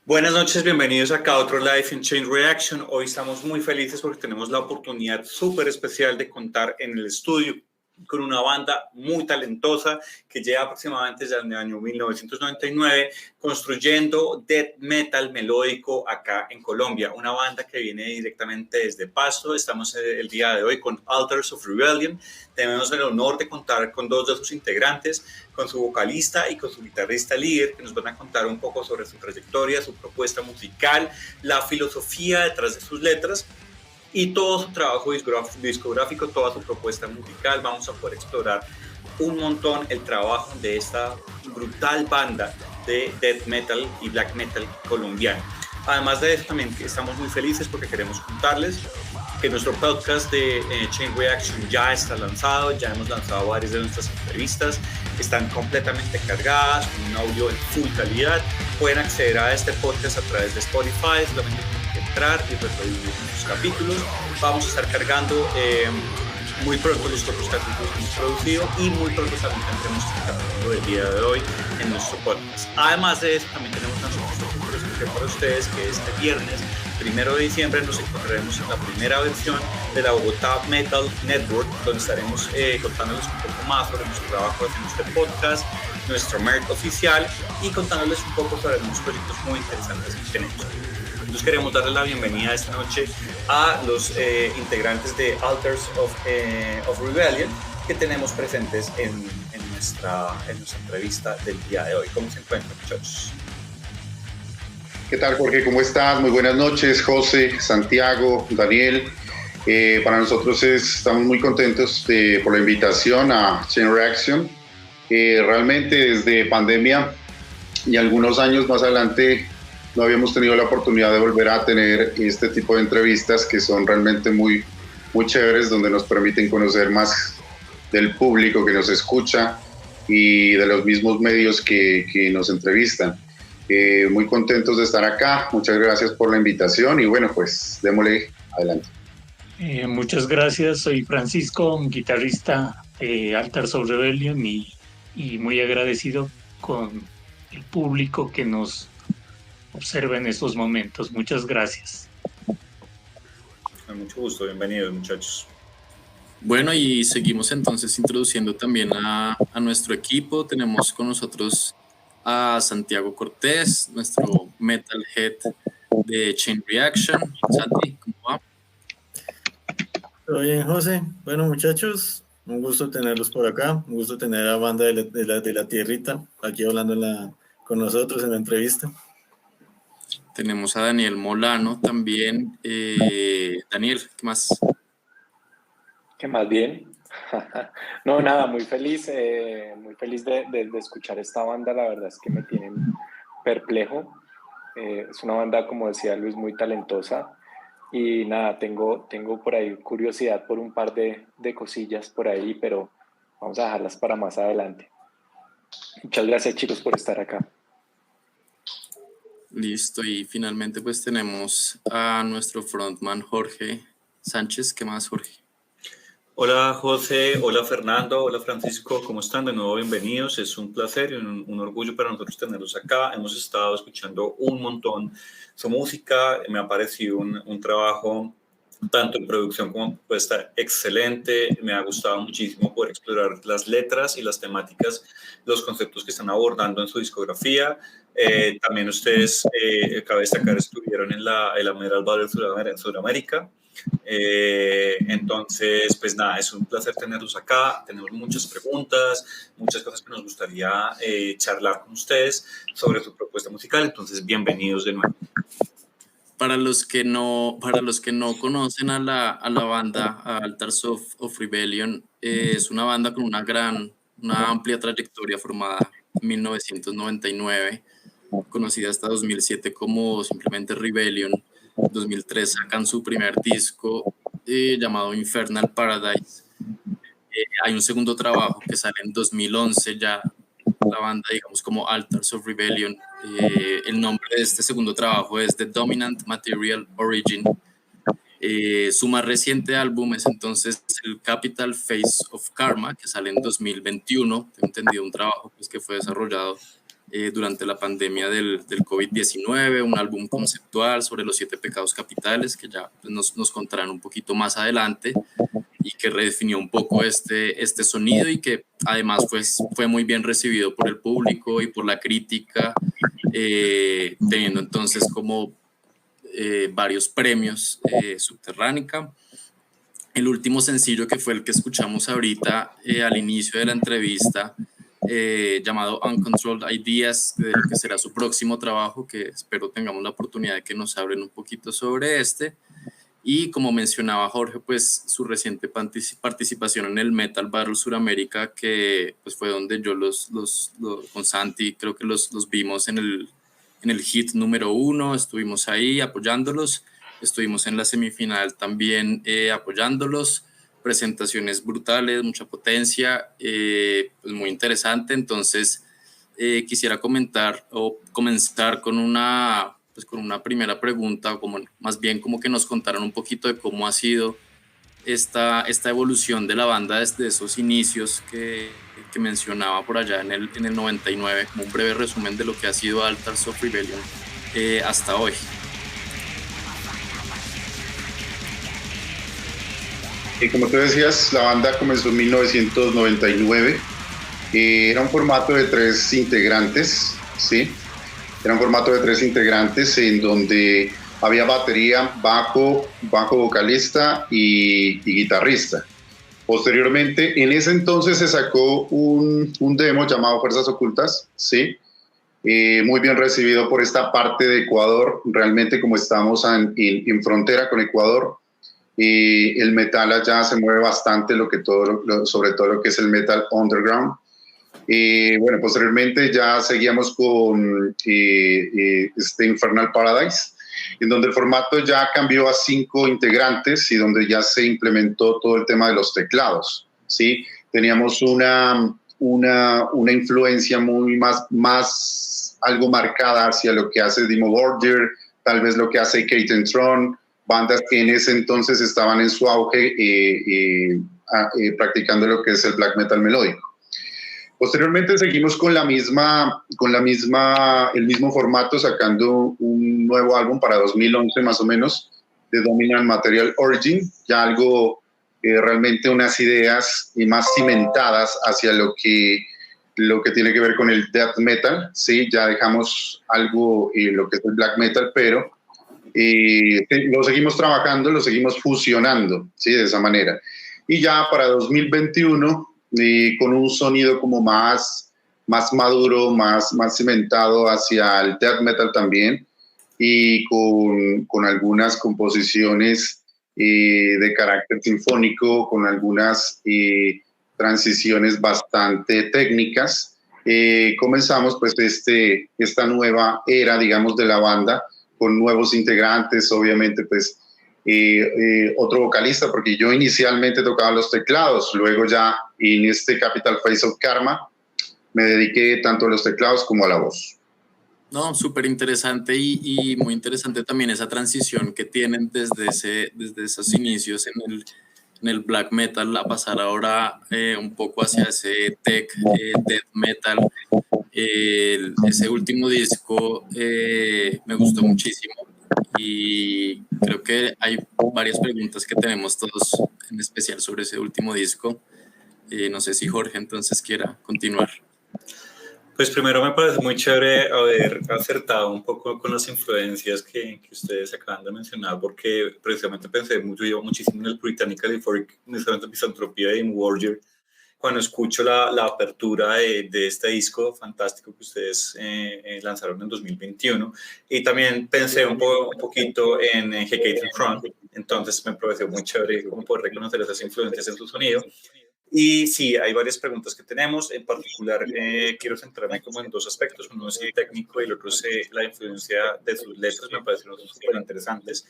Buenas noches, bienvenidos acá a otro Live in Chain Reaction. Hoy estamos muy felices porque tenemos la oportunidad súper especial de contar en el estudio con una banda muy talentosa que lleva aproximadamente desde el año 1999 construyendo death metal melódico acá en Colombia. Una banda que viene directamente desde Pasto. Estamos el día de hoy con Altars of Rebellion. Tenemos el honor de contar con dos de sus integrantes, con su vocalista y con su guitarrista líder, que nos van a contar un poco sobre su trayectoria, su propuesta musical, la filosofía detrás de sus letras y todo su trabajo discográfico, toda su propuesta musical. Vamos a poder explorar un montón el trabajo de esta brutal banda de death metal y black metal colombiano. Además de eso, también estamos muy felices porque queremos contarles que nuestro podcast de Chain Reaction ya está lanzado. Ya hemos lanzado varias de nuestras entrevistas, están completamente cargadas, con un audio en full calidad. Pueden acceder a este podcast a través de Spotify, solamente tienen que entrar y reproducir los capítulos. Vamos a estar cargando muy pronto los otros capítulos que hemos producido y muy pronto también tendremos el capítulo del día de hoy en nuestro podcast. Además de eso, también tenemos una sorpresa para ustedes, que este viernes 1 de diciembre nos encontraremos en la primera versión de la Bogotá Metal Network, donde estaremos contándoles un poco más sobre nuestro trabajo en este podcast, nuestro merch oficial y contándoles un poco sobre algunos proyectos muy interesantes que tenemos. Entonces queremos darle la bienvenida esta noche a los integrantes de Altars of Rebellion que tenemos presentes en nuestra entrevista del día de hoy. ¿Cómo se encuentran, muchachos? ¿Qué tal, Jorge? ¿Cómo estás? Muy buenas noches, José, Santiago, Daniel. Para nosotros estamos muy contentos por la invitación a Chain Reaction. Realmente desde pandemia y algunos años más adelante no habíamos tenido la oportunidad de volver a tener este tipo de entrevistas que son realmente muy, muy chéveres, donde nos permiten conocer más del público que nos escucha y de los mismos medios que nos entrevistan. Muy contentos de estar acá, muchas gracias por la invitación y bueno, pues démosle adelante. Muchas gracias, soy Francisco, guitarrista de Altars of Rebellion y muy agradecido con el público que nos observa en estos momentos. Muchas gracias. Con mucho gusto, bienvenidos, muchachos. Bueno, y seguimos entonces introduciendo también a nuestro equipo. Tenemos con nosotros a Santiago Cortés, nuestro metalhead de Chain Reaction. Santi, ¿cómo va? Todo bien, José. Bueno, muchachos, un gusto tenerlos por acá, un gusto tener a banda de la tierrita aquí hablando con nosotros en la entrevista. Tenemos a Daniel Molano también. Daniel, ¿qué más? ¿Qué más bien? No, nada, muy feliz de escuchar esta banda. La verdad es que me tienen perplejo. Es una banda, como decía Luis, muy talentosa. Y nada, tengo por ahí curiosidad por un par de cosillas por ahí, pero vamos a dejarlas para más adelante. Muchas gracias, chicos, por estar acá. Listo, y finalmente pues tenemos a nuestro frontman Jorge Sánchez. ¿Qué más, Jorge? Hola José, hola Fernando, hola Francisco, ¿cómo están? De nuevo bienvenidos, es un placer y un orgullo para nosotros tenerlos acá. Hemos estado escuchando un montón su música, me ha parecido un trabajo tanto en producción como en propuesta excelente. Me ha gustado muchísimo poder explorar las letras y las temáticas, los conceptos que están abordando en su discografía. También ustedes, cabe destacar, estuvieron en la Emerald Battle Sudamérica. Entonces, pues nada, es un placer tenerlos acá. Tenemos muchas preguntas, muchas cosas que nos gustaría charlar con ustedes sobre su propuesta musical. Entonces, bienvenidos de nuevo. Para los que no conocen a la banda, a Altars of Rebellion, es una banda con una amplia trayectoria formada en 1999, conocida hasta 2007 como simplemente Rebellion. 2003 sacan su primer disco llamado Infernal Paradise. Hay un segundo trabajo que sale en 2011, ya la banda, digamos, como Altars of Rebellion. El nombre de este segundo trabajo es The Dominant Material Origin. Su más reciente álbum es entonces el Capital Face of Karma, que sale en 2021. Tengo entendido un trabajo pues, que fue desarrollado durante la pandemia del COVID-19, un álbum conceptual sobre los 7 pecados capitales, que ya pues, nos contarán un poquito más adelante, y que redefinió un poco este sonido, y que además fue muy bien recibido por el público y por la crítica, teniendo entonces como varios premios Subterránica. El último sencillo, que fue el que escuchamos ahorita al inicio de la entrevista, llamado Uncontrolled Ideas, de lo que será su próximo trabajo, que espero tengamos la oportunidad de que nos hablen un poquito sobre este. Y como mencionaba Jorge, pues su reciente participación en el Metal Battle Suramérica, que pues fue donde yo con Santi creo que los vimos en el hit número 1, estuvimos ahí apoyándolos, estuvimos en la semifinal también apoyándolos, presentaciones brutales, mucha potencia, pues muy interesante. Entonces quisiera comentar o comenzar con una primera pregunta, como más bien como que nos contaran un poquito de cómo ha sido esta evolución de la banda desde esos inicios que mencionaba por allá en el 99, como un breve resumen de lo que ha sido Altars of Rebellion hasta hoy. Y como tú decías, la banda comenzó en 1999. Era un formato de 3 integrantes, ¿sí? Era un formato de 3 integrantes en donde había batería, bajo vocalista y guitarrista. Posteriormente, en ese entonces se sacó un demo llamado Fuerzas Ocultas, ¿sí? Muy bien recibido por esta parte de Ecuador. Realmente, como estamos en frontera con Ecuador, el metal allá se mueve bastante, sobre todo lo que es el metal underground. Bueno, posteriormente ya seguíamos con Infernal Paradise, en donde el formato ya cambió a 5 integrantes y donde ya se implementó todo el tema de los teclados, ¿sí? Teníamos una influencia muy más algo marcada hacia lo que hace Dimmu Borgir, tal vez lo que hace Kate & Tron, bandas que en ese entonces estaban en su auge practicando lo que es el black metal melódico. Posteriormente seguimos con el mismo formato, sacando un nuevo álbum para 2011 más o menos, de Dominant Material Origin, ya algo, realmente unas ideas más cimentadas hacia lo que tiene que ver con el death metal, ¿sí? Ya dejamos algo, lo que es el black metal, pero lo seguimos trabajando, lo seguimos fusionando, ¿sí? De esa manera. Y ya para 2021, con un sonido como más maduro, más cimentado hacia el death metal también, y con algunas composiciones de carácter sinfónico, con algunas transiciones bastante técnicas. Comenzamos pues esta nueva era, digamos, de la banda, con nuevos integrantes, obviamente pues otro vocalista, porque yo inicialmente tocaba los teclados, luego ya en este Capital Face of Karma me dediqué tanto a los teclados como a la voz. No, súper interesante y muy interesante también esa transición que tienen desde esos inicios en el black metal a pasar ahora un poco hacia ese tech, death metal. Ese último disco me gustó muchísimo y creo que hay varias preguntas que tenemos todos, en especial sobre ese último disco. No sé si Jorge entonces quiera continuar. Pues primero me parece muy chévere haber acertado un poco con las influencias que ustedes acaban de mencionar, porque precisamente pensé muchísimo en el Puritanical Euphoric, necesariamente Misantropía de Dimmu Borgir, cuando escucho la apertura de este disco fantástico que ustedes lanzaron en 2021. Y también pensé un poquito en Hecate & Tron, entonces me pareció muy chévere cómo poder reconocer esas influencias en su sonido. Y sí, hay varias preguntas que tenemos. En particular, quiero centrarme como en 2 aspectos. Uno es el técnico y el otro es la influencia de sus letras. Me parecieron súper interesantes.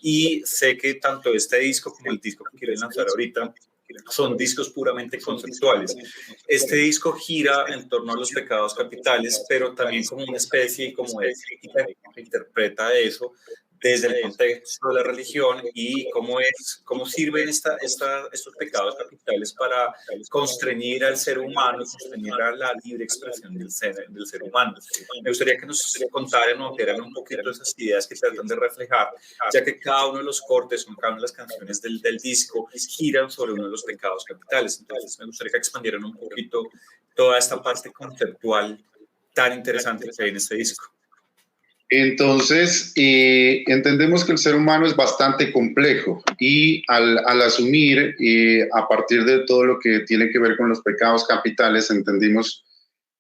Y sé que tanto este disco como el disco que quieren lanzar ahorita son discos puramente conceptuales. Este disco gira en torno a los pecados capitales, pero también como una especie como de crítica que interpreta eso desde el contexto de la religión y cómo sirven estos pecados capitales para constreñir al ser humano, constreñir a la libre expresión del ser humano. Me gustaría que nos contaran o ampliaran un poquito esas ideas que tratan de reflejar, ya que cada uno de los cortes, cada una de las canciones del disco giran sobre uno de los pecados capitales. Entonces, me gustaría que expandieran un poquito toda esta parte conceptual tan interesante que hay en este disco. Entonces, entendemos que el ser humano es bastante complejo y al asumir, a partir de todo lo que tiene que ver con los pecados capitales, entendimos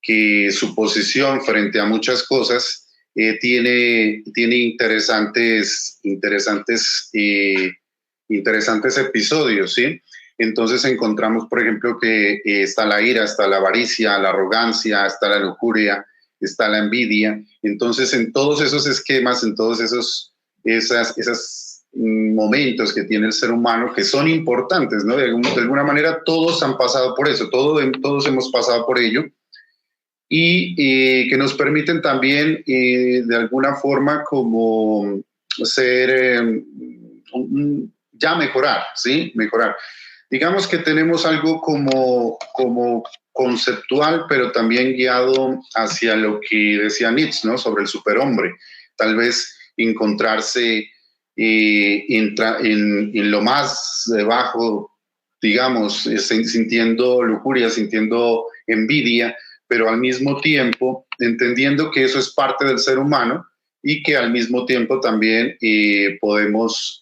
que su posición frente a muchas cosas tiene interesantes episodios, ¿sí? Entonces encontramos, por ejemplo, que está la ira, está la avaricia, la arrogancia, está la lujuria, está la envidia. Entonces, en todos esos esquemas, en todos esos momentos que tiene el ser humano, que son importantes, ¿no? De alguna manera, todos han pasado por eso, todos hemos pasado por ello, y que nos permiten también, de alguna forma, como ser, ya mejorar, ¿sí? Mejorar. Digamos que tenemos algo como conceptual, pero también guiado hacia lo que decía Nietzsche, ¿no? Sobre el superhombre. Tal vez encontrarse en lo más bajo, digamos, sintiendo lujuria, sintiendo envidia, pero al mismo tiempo entendiendo que eso es parte del ser humano y que al mismo tiempo también podemos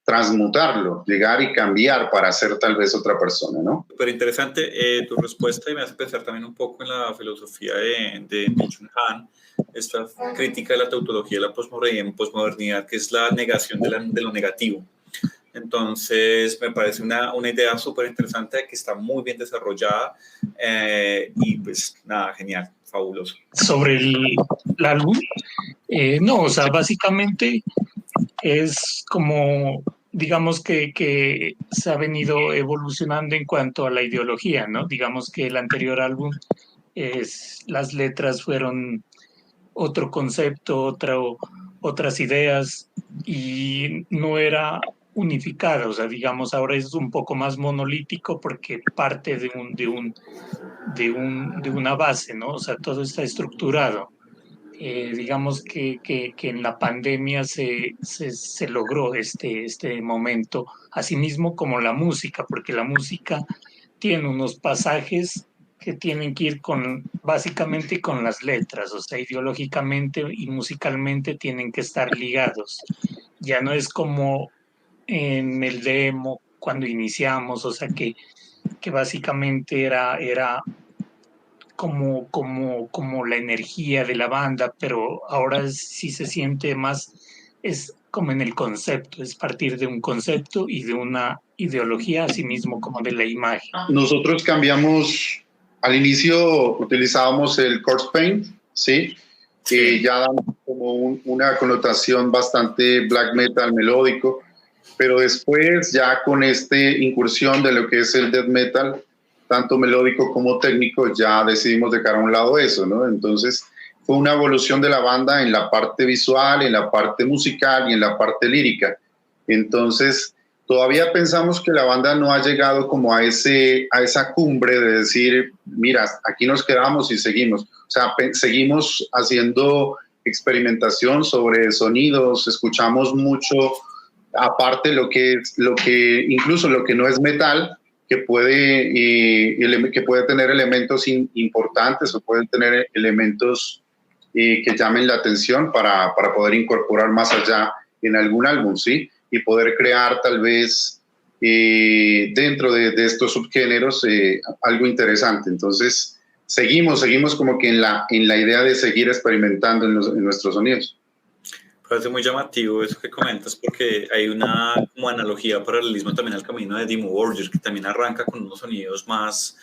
transmutarlo, llegar y cambiar para ser tal vez otra persona, ¿no? Súper interesante tu respuesta, y me hace pensar también un poco en la filosofía de Byung-Chul Han, esta crítica de la tautología de la posmodernidad, que es la negación de lo negativo. Entonces, me parece una idea súper interesante que está muy bien desarrollada, y pues nada, genial, fabuloso. Sobre el álbum, no, o sea, básicamente es como, digamos que se ha venido evolucionando en cuanto a la ideología, ¿no? Digamos que el anterior álbum, las letras fueron otro concepto, otras ideas, y no era unificada, o sea, digamos, ahora es un poco más monolítico porque parte de una base, ¿no? O sea, todo está estructurado. Digamos que en la pandemia se logró este momento, asimismo como la música, porque la música tiene unos pasajes que tienen que ir básicamente con las letras, o sea, ideológicamente y musicalmente tienen que estar ligados. Ya no es como en el demo cuando iniciamos, o sea, que básicamente era como la energía de la banda, pero ahora sí se siente más, es como en el concepto, es partir de un concepto y de una ideología, así mismo como de la imagen. Nosotros cambiamos, al inicio utilizábamos el Corpse Paint, ¿sí? Que ya da como una connotación bastante black metal melódico, pero después ya con esta incursión de lo que es el death metal, tanto melódico como técnico, ya decidimos dejar a un lado eso, ¿no? Entonces fue una evolución de la banda en la parte visual, en la parte musical y en la parte lírica. Entonces todavía pensamos que la banda no ha llegado como a esa cumbre de decir, mira, aquí nos quedamos y seguimos. O sea, seguimos haciendo experimentación sobre sonidos, escuchamos mucho, aparte incluso lo que no es metal, que puede tener elementos importantes o puede tener elementos que llamen la atención para poder incorporar más allá en algún álbum, ¿sí? Y poder crear tal vez dentro de estos subgéneros algo interesante. Entonces, seguimos como que en la idea de seguir experimentando en nuestros sonidos. Parece muy llamativo eso que comentas, porque hay una como analogía, paralelismo también al camino de Dimmu Borgir, que también arranca con unos sonidos más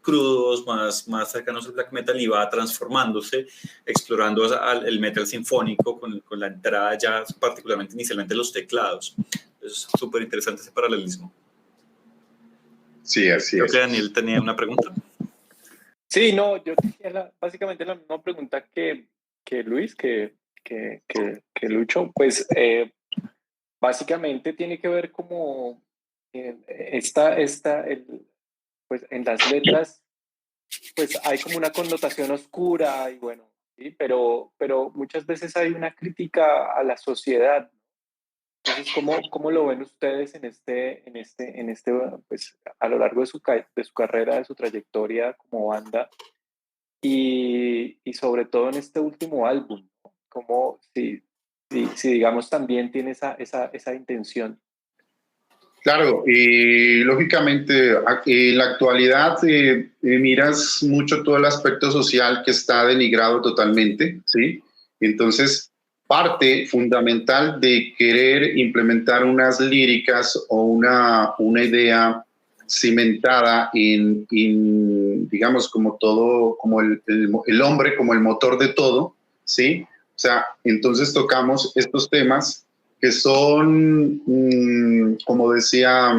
crudos, más cercanos al black metal, y va transformándose, explorando el metal sinfónico con la entrada ya particularmente inicialmente los teclados. Es súper interesante ese paralelismo. Sí, así Creo es. que Daniel tenía una pregunta. Sí, no, yo tenía básicamente la misma pregunta que Luis, que que Lucho, pues básicamente tiene que ver como pues en las letras, pues hay como una connotación oscura y bueno, ¿sí? Pero muchas veces hay una crítica a la sociedad. Entonces, ¿cómo lo ven ustedes pues a lo largo de de su carrera, de su trayectoria como banda y sobre todo en este último álbum? ¿No? ¿Cómo, si digamos también tiene esa intención? Claro, lógicamente en la actualidad miras mucho todo el aspecto social que está denigrado totalmente, ¿sí? Entonces, parte fundamental de querer implementar unas líricas o una idea cimentada digamos, como todo, como el hombre, como el motor de todo, ¿sí? O sea, entonces tocamos estos temas que son, como decía,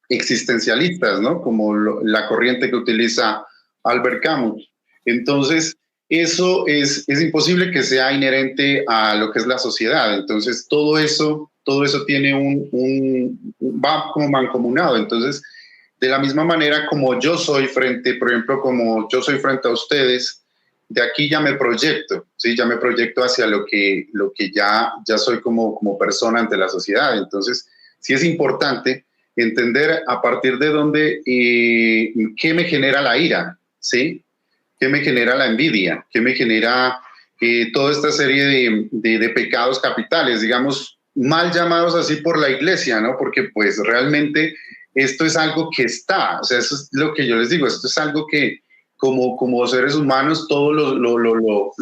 existencialistas, ¿no? Como la corriente que utiliza Albert Camus. Entonces, eso es imposible que sea inherente a lo que es la sociedad. Entonces, todo eso tiene va como mancomunado. Entonces, de la misma manera como yo soy por ejemplo, como yo soy frente a ustedes, de aquí ya me proyecto, ¿sí? Ya me proyecto hacia lo que ya soy como persona ante la sociedad. Entonces, sí es importante entender a partir de dónde, qué me genera la ira, ¿sí? ¿Qué me genera la envidia? ¿Qué me genera toda esta serie de pecados capitales, digamos, mal llamados así por la iglesia, ¿no? Porque pues realmente esto es algo que está, o sea, eso es lo que yo les digo, esto es algo que como seres humanos todos lo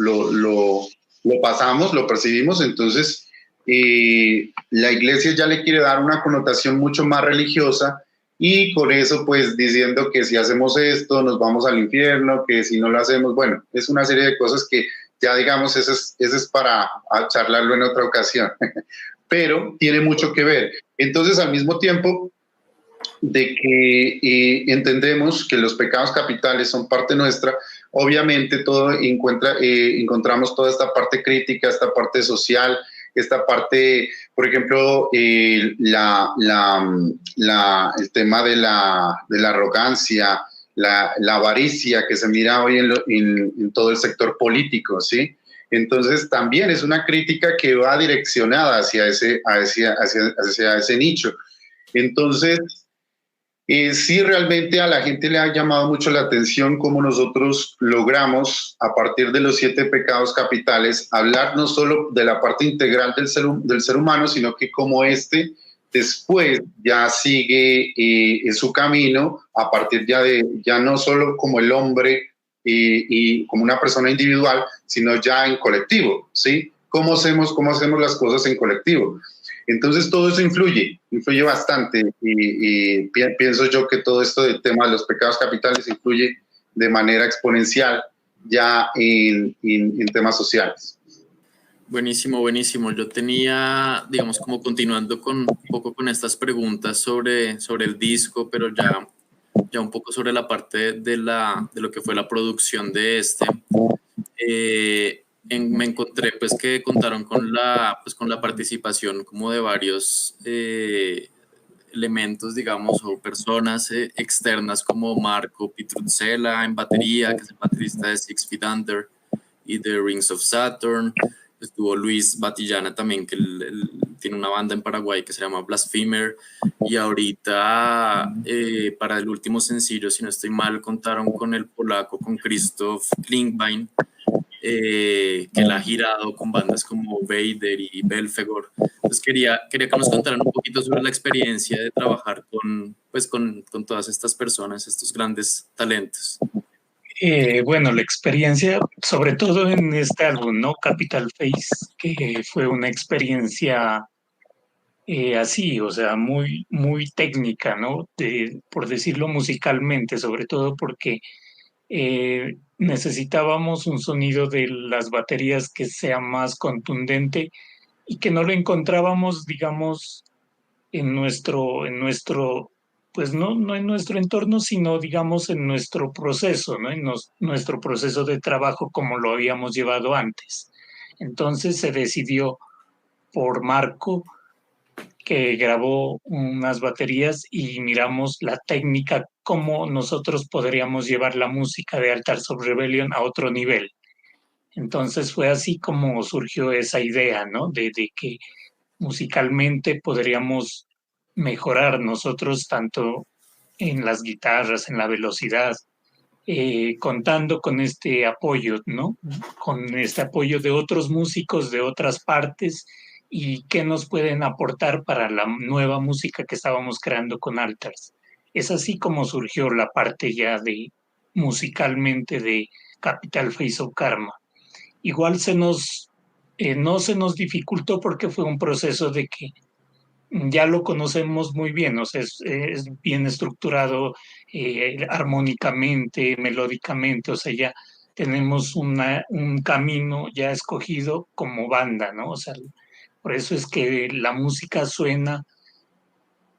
pasamos, lo percibimos. Entonces la iglesia ya le quiere dar una connotación mucho más religiosa y con eso pues diciendo que si hacemos esto nos vamos al infierno, que si no lo hacemos, bueno, es una serie de cosas que ya digamos, eso es para charlarlo en otra ocasión, pero tiene mucho que ver. Entonces al mismo tiempo de que entendemos que los pecados capitales son parte nuestra, obviamente encontramos toda esta parte crítica, esta parte social, esta parte, por ejemplo, el tema de la arrogancia, la avaricia que se mira hoy en todo el sector político, ¿sí? Entonces también es una crítica que va direccionada hacia ese nicho. Entonces, sí, realmente a la gente le ha llamado mucho la atención cómo nosotros logramos, a partir de los 7 pecados capitales, hablar no solo de la parte integral del ser humano, sino que como después ya sigue en su camino, a partir ya no solo como el hombre y como una persona individual, sino ya en colectivo, ¿sí? ¿Cómo hacemos las cosas en colectivo? Entonces todo eso influye bastante y pienso yo que todo esto del tema de los pecados capitales influye de manera exponencial ya en temas sociales. Buenísimo, buenísimo. Yo tenía, digamos, como continuando un poco con estas preguntas sobre el disco, pero ya un poco sobre la parte de lo que fue la producción de este. Me encontré pues que contaron con la participación como de varios elementos, digamos, o personas externas como Marco Pitruzzella en batería, que es el baterista de Six Feet Under y The Rings of Saturn. Estuvo Luis Batillana también, que él tiene una banda en Paraguay que se llama Blasphemer. Y ahorita, para el último sencillo, si no estoy mal, contaron con el polaco, con Krzysztof Klingbein, que la ha girado con bandas como Vader y Belfegor. Entonces quería que nos contaran un poquito sobre la experiencia de trabajar con todas estas personas, estos grandes talentos. Bueno, la experiencia, sobre todo en este álbum, ¿no? Capital Face, que fue una experiencia así, o sea, muy, muy técnica, ¿no? Por decirlo musicalmente, sobre todo porque necesitábamos un sonido de las baterías que sea más contundente y que no lo encontrábamos, digamos, en nuestro, pues no en nuestro entorno, sino digamos en nuestro proceso, ¿no? En nuestro proceso de trabajo como lo habíamos llevado antes. Entonces se decidió por Marco, que grabó unas baterías, y miramos la técnica, cómo nosotros podríamos llevar la música de Altars of Rebellion a otro nivel. Entonces fue así como surgió esa idea, ¿no? De que musicalmente podríamos mejorar nosotros tanto en las guitarras, en la velocidad, contando con este apoyo, ¿no? Con este apoyo de otros músicos de otras partes, y qué nos pueden aportar para la nueva música que estábamos creando con Altars. Es así como surgió la parte ya de musicalmente de Capital Face of Karma. Igual no se nos dificultó porque fue un proceso de que ya lo conocemos muy bien, o sea, es bien estructurado armónicamente, melódicamente, o sea, ya tenemos un camino ya escogido como banda, ¿no? O sea, por eso es que la música suena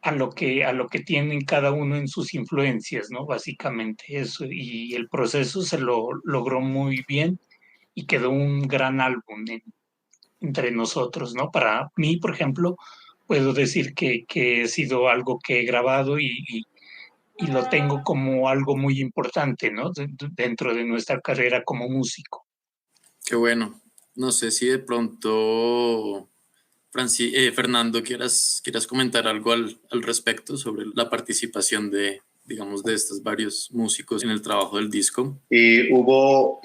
a lo que tienen cada uno en sus influencias, ¿no? Básicamente eso, y el proceso se lo logró muy bien y quedó un gran álbum entre nosotros, ¿no? Para mí, por ejemplo, puedo decir que ha sido algo que he grabado y lo tengo como algo muy importante, ¿no? Dentro de nuestra carrera como músico. Qué bueno. No sé si de pronto, Fernando, quieras comentar algo al respecto sobre la participación de estos varios músicos en el trabajo del disco. Hubo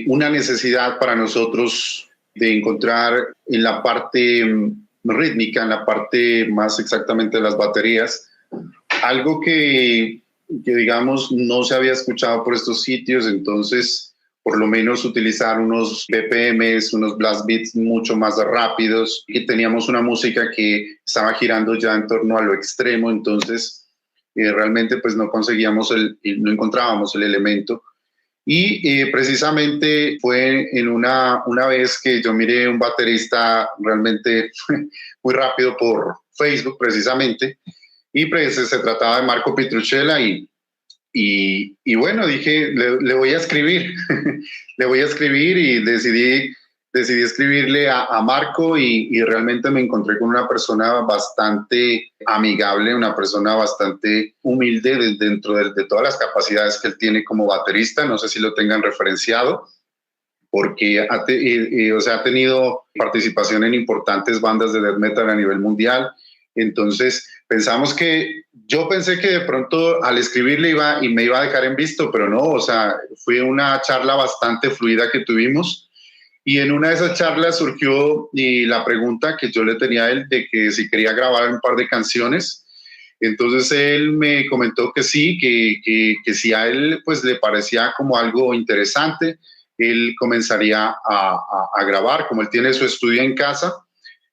una necesidad para nosotros de encontrar en la parte rítmica, en la parte más exactamente de las baterías, algo que digamos no se había escuchado por estos sitios. Entonces por lo menos utilizar unos BPMs, unos blast beats mucho más rápidos, y teníamos una música que estaba girando ya en torno a lo extremo. Entonces realmente pues no encontrábamos el elemento. Y precisamente fue en una vez que yo miré un baterista realmente muy rápido por Facebook precisamente, y pues se trataba de Marco Petrucciella, y bueno, dije, le voy a escribir, le voy a escribir, y decidí escribirle a Marco, y realmente me encontré con una persona bastante amigable, una persona bastante humilde dentro de todas las capacidades que él tiene como baterista. No sé si lo tengan referenciado, porque ha tenido participación en importantes bandas de death metal a nivel mundial. Entonces yo pensé que de pronto al escribirle me iba a dejar en visto, pero no, o sea, fue una charla bastante fluida que tuvimos. Y en una de esas charlas surgió la pregunta que yo le tenía a él de que si quería grabar un par de canciones. Entonces él me comentó que sí, que si a él pues le parecía como algo interesante, él comenzaría a grabar, como él tiene su estudio en casa,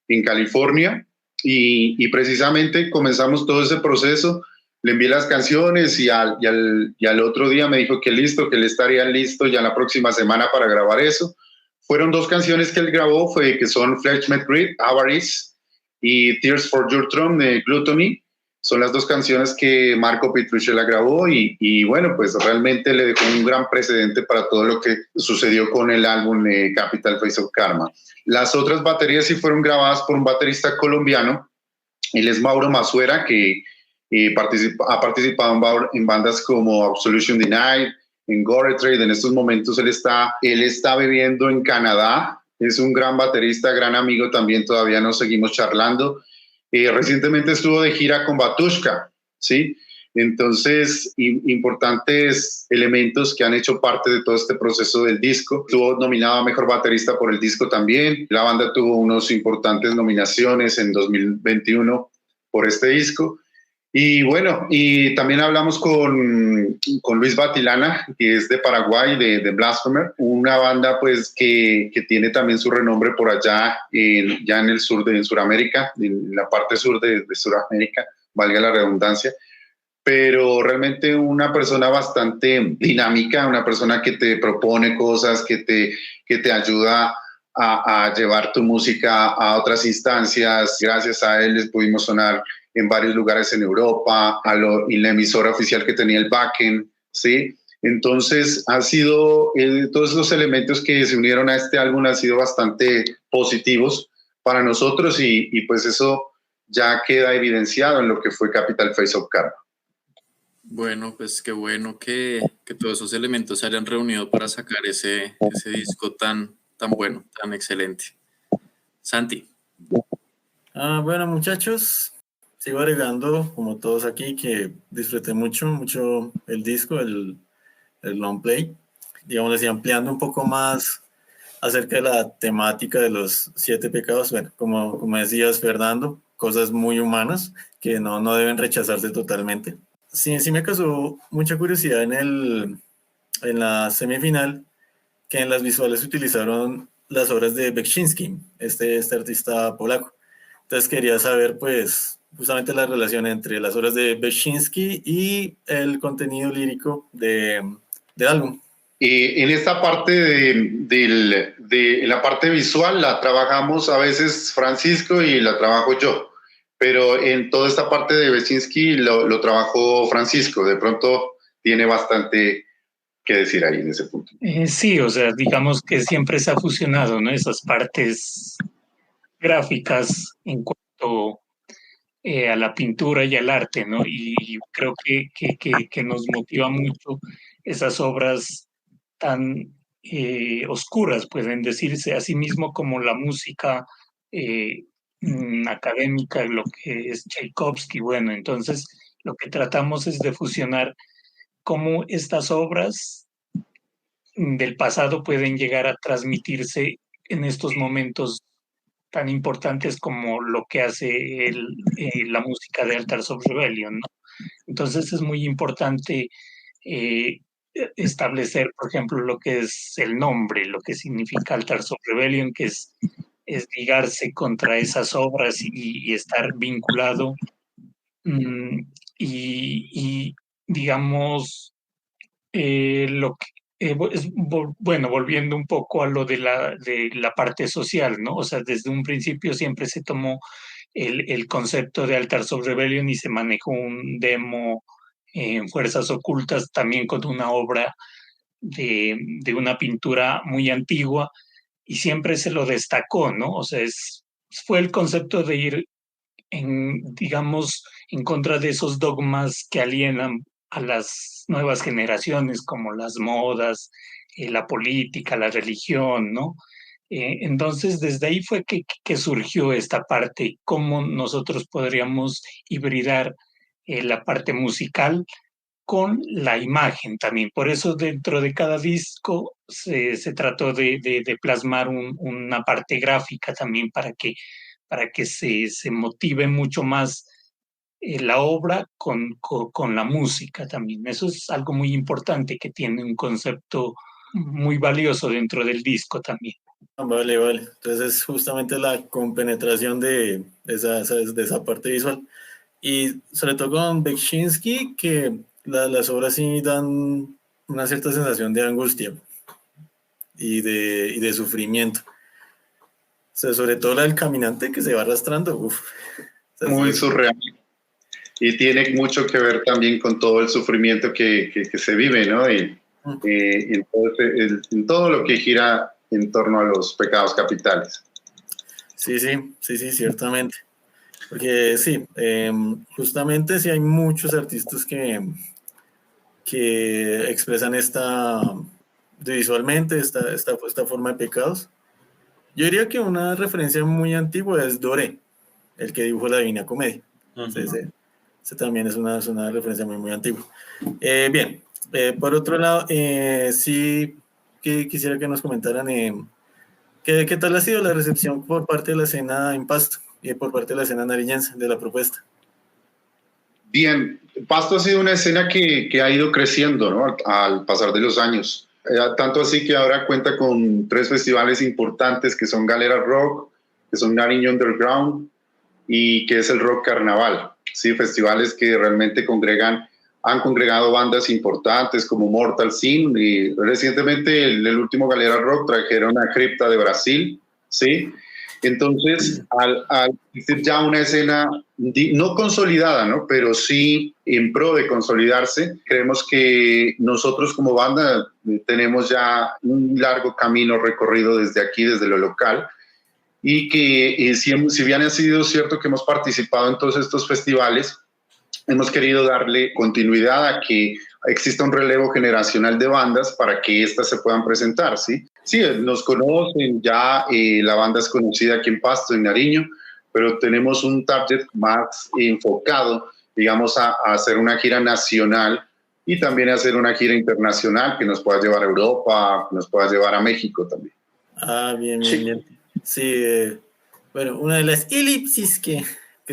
en California, y precisamente comenzamos todo ese proceso. Le envié las canciones y al otro día me dijo que listo, que él estaría listo ya la próxima semana para grabar eso. Fueron 2 canciones que él grabó, que son Flesh Met Grid, Avarice, y Tears for Your Throne de Gluttony. Son las 2 canciones que Marco Petrucciella grabó, y bueno, pues realmente le dejó un gran precedente para todo lo que sucedió con el álbum Capital Face of Karma. Las otras baterías sí fueron grabadas por un baterista colombiano. Él es Mauro Masuera, que ha participado en bandas como Absolution Denied, en Gore Trade. En estos momentos él está viviendo en Canadá. Es un gran baterista, gran amigo también, todavía nos seguimos charlando. Recientemente estuvo de gira con Batushka, ¿sí? Entonces, importantes elementos que han hecho parte de todo este proceso del disco. Estuvo nominado a Mejor Baterista por el disco también. La banda tuvo unas importantes nominaciones en 2021 por este disco. Y bueno, y también hablamos con Luis Batilana, que es de Paraguay, de Blasphemer, una banda pues que tiene también su renombre por allá, ya en el sur en Sudamérica, en la parte sur de Sudamérica, valga la redundancia, pero realmente una persona bastante dinámica, una persona que te propone cosas, que te ayuda a llevar tu música a otras instancias. Gracias a él les pudimos sonar en varios lugares en Europa, y la emisora oficial que tenía el Backend, ¿sí? Entonces, ha sido, todos los elementos que se unieron a este álbum han sido bastante positivos para nosotros y pues eso ya queda evidenciado en lo que fue Capital Face of Karma. Bueno, pues qué bueno que todos esos elementos se hayan reunido para sacar ese disco tan bueno, tan excelente. Santi. Bueno, muchachos, sigo agregando, como todos aquí, que disfruté mucho el disco, el long play, digamos así, ampliando un poco más acerca de la temática de los 7 pecados. Bueno, como decías, Fernando, cosas muy humanas que no deben rechazarse totalmente. Sí me causó mucha curiosidad en la semifinal, que en las visuales se utilizaron las obras de Beksinski, este artista polaco. Entonces quería saber, pues, justamente la relación entre las obras de Beksinski y el contenido lírico del álbum. En esta parte en la parte visual la trabajamos a veces Francisco y la trabajo yo, pero en toda esta parte de Beksinski lo trabajó Francisco. De pronto tiene bastante que decir ahí en ese punto. Sí, o sea, digamos que siempre se ha fusionado, ¿no? Esas partes gráficas en cuanto a la pintura y al arte, ¿no? Y creo que nos motiva mucho esas obras tan oscuras, pueden decirse, así mismo como la música académica, lo que es Tchaikovsky. Bueno, entonces lo que tratamos es de fusionar cómo estas obras del pasado pueden llegar a transmitirse en estos momentos tan importantes como lo que hace la música de Altars of Rebellion, ¿no? Entonces es muy importante establecer, por ejemplo, lo que es el nombre, lo que significa Altars of Rebellion, que es ligarse contra esas obras y estar vinculado y digamos, lo que bueno, volviendo un poco a lo de la parte social, ¿no? O sea, desde un principio siempre se tomó el concepto de Altars of Rebellion y se manejó un demo en Fuerzas Ocultas también con una obra de una pintura muy antigua y siempre se lo destacó, ¿no? O sea, fue el concepto de ir digamos, en contra de esos dogmas que alienan a las nuevas generaciones, como las modas, la política, la religión, ¿no? Entonces, desde ahí fue que surgió esta parte, cómo nosotros podríamos hibridar la parte musical con la imagen también. Por eso dentro de cada disco se trató de plasmar una parte gráfica también para que se motive mucho más la obra con la música también. Eso es algo muy importante que tiene un concepto muy valioso dentro del disco también. Vale. Entonces justamente la compenetración de esa parte visual. Y sobre todo con Beksinski, que las obras sí dan una cierta sensación de angustia y de sufrimiento. O sea, sobre todo la del caminante que se va arrastrando. Uf. O sea, muy surreal. Y tiene mucho que ver también con todo el sufrimiento que se vive, ¿no? Y en todo lo que gira en torno a los pecados capitales. Sí, ciertamente. Porque sí, justamente sí hay muchos artistas que expresan visualmente esta forma de pecados. Yo diría que una referencia muy antigua es Doré, el que dibujó la Divina Comedia. Uh-huh. Ese también es una referencia muy antigua. Bien, por otro lado, sí que quisiera que nos comentaran ¿qué tal ha sido la recepción por parte de la escena en Pasto y por parte de la escena nariñense de la propuesta? Bien, Pasto ha sido una escena que ha ido creciendo, ¿no? Al pasar de los años. Tanto así que ahora cuenta con 3 festivales importantes que son Galera Rock, que son Nariño Underground y que es el Rock Carnaval. Sí, festivales que realmente han congregado bandas importantes como Mortal Sin, y recientemente el último Galera Rock trajeron a Cripta de Brasil, ¿sí? Entonces, al existir ya una escena no consolidada, ¿no? Pero sí en pro de consolidarse, creemos que nosotros como banda tenemos ya un largo camino recorrido desde aquí, desde lo local, y que si bien ha sido cierto que hemos participado en todos estos festivales, hemos querido darle continuidad a que exista un relevo generacional de bandas para que éstas se puedan presentar, ¿sí? Sí, nos conocen, ya la banda es conocida aquí en Pasto, en Nariño, pero tenemos un target más enfocado, digamos, a hacer una gira nacional y también a hacer una gira internacional que nos pueda llevar a Europa, que nos pueda llevar a México también. Ah, bien, bien, bien. Sí, bueno, una de las elipsis que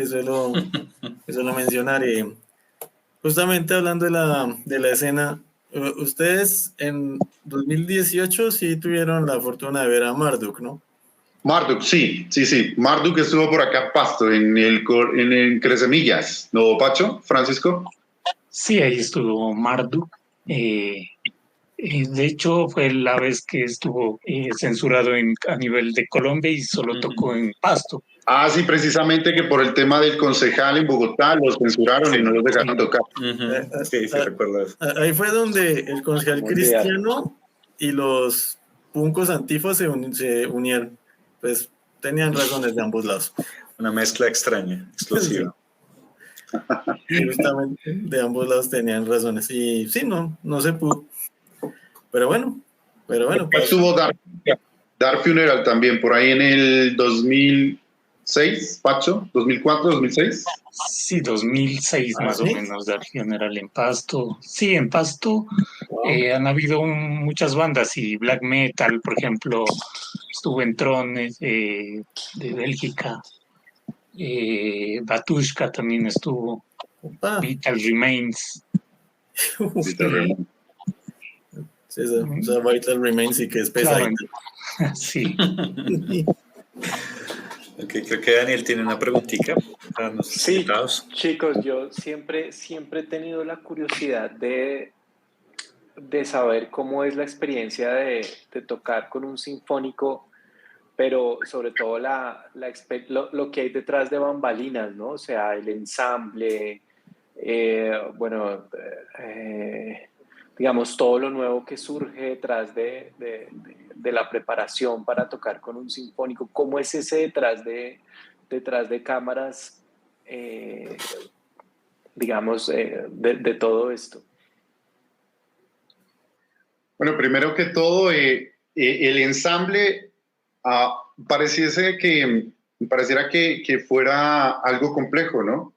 suelo mencionar, justamente hablando de la escena, ustedes en 2018 sí tuvieron la fortuna de ver a Marduk, ¿no? Marduk, sí. Marduk estuvo por acá en Pasto, en el Cresemillas, ¿no, Pacho? ¿Francisco? Sí, ahí estuvo Marduk. De hecho, fue la vez que estuvo censurado a nivel de Colombia y solo tocó en Pasto. Ah, sí, precisamente que por el tema del concejal en Bogotá los censuraron y no los dejaron tocar. Sí, recuerdo eso. Ahí fue donde el concejal cristiano y los puncos antifas se unieron. Pues tenían razones de ambos lados. Una mezcla extraña, explosiva. Sí. Justamente de ambos lados tenían razones. Y sí, no se pudo. Pero bueno. Estuvo Dark Funeral también, por ahí en el 2006, Pacho, 2004, 2006. Sí, 2006 más o menos, Dark Funeral en Pasto. Sí, en Pasto han habido muchas bandas y black metal, por ejemplo, estuvo en Trones de Bélgica, Batushka también estuvo, Vital Remains. Sí, esa Vital Remains y que es pesadita. Claro. Sí. Okay, creo que Daniel tiene una preguntita para nuestros invitados. Chicos, yo siempre he tenido la curiosidad de saber cómo es la experiencia de tocar con un sinfónico, pero sobre todo lo que hay detrás de bambalinas, ¿no? O sea, el ensamble, digamos, todo lo nuevo que surge detrás de la preparación para tocar con un sinfónico. ¿Cómo es ese detrás de cámaras, digamos, de todo esto? Bueno, primero que todo, el ensamble pareciera que fuera algo complejo, ¿no?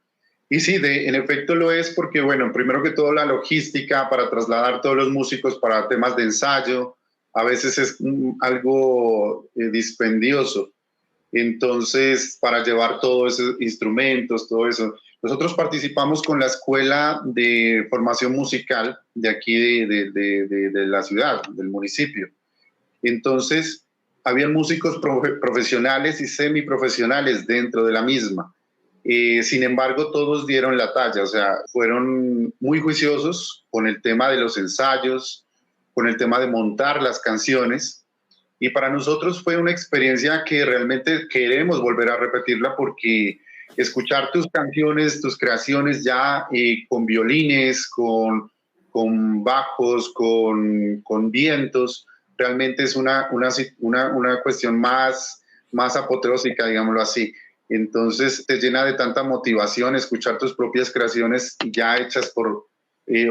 Y sí, en efecto lo es porque, bueno, primero que todo la logística para trasladar todos los músicos para temas de ensayo, a veces es algo dispendioso. Entonces, para llevar todos esos instrumentos, todo eso. Nosotros participamos con la Escuela de Formación Musical de aquí, de la ciudad, del municipio. Entonces, había músicos profesionales y semiprofesionales dentro de la misma. Sin embargo, todos dieron la talla, o sea, fueron muy juiciosos con el tema de los ensayos, con el tema de montar las canciones, y para nosotros fue una experiencia que realmente queremos volver a repetirla porque escuchar tus canciones, tus creaciones ya con violines, con bajos, con vientos, realmente es una cuestión más apoteósica, digámoslo así. Entonces te llena de tanta motivación escuchar tus propias creaciones ya hechas por,